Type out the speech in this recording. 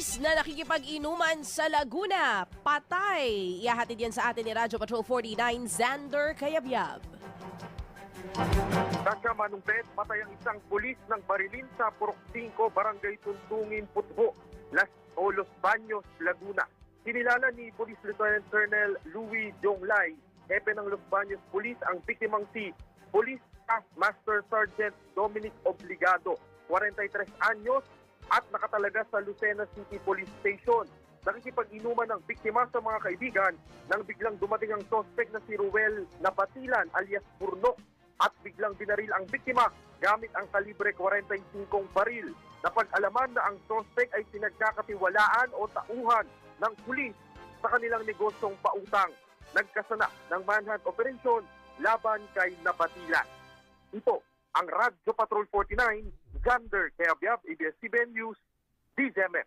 Pulis na nakikipag-inuman sa Laguna, patay. Ihahatid yan sa atin ni Radyo Patrol 49, Xander Cayabyab. Sa Manumpet, patay ang isang pulis ng barilin sa Purok 5, Barangay Tuntungin, Putbo, Los Baños, Laguna. Kinilala ni Police Lieutenant Colonel Louis Jonglay, hepe ng Los Baños Police, ang biktimang si Police Staff Master Sergeant Dominic Obligado, 43 anyos, at nakatalaga sa Lucena City Police Station. Nakikipag-inuman ng biktima sa mga kaibigan nang biglang dumating ang sospek na si Ruel Napatilan alias Burnok at biglang binaril ang biktima gamit ang kalibre 45 baril. Napag-alaman na ang sospek ay pinagkakatiwalaan o tauhan ng pulis sa kanilang negosyong pautang. Nagkasana ng manhunt operation laban kay Napatilan. Ito ang Radyo Patrol 49, Xander Cayabyab, ABS-CBN News, DZMF.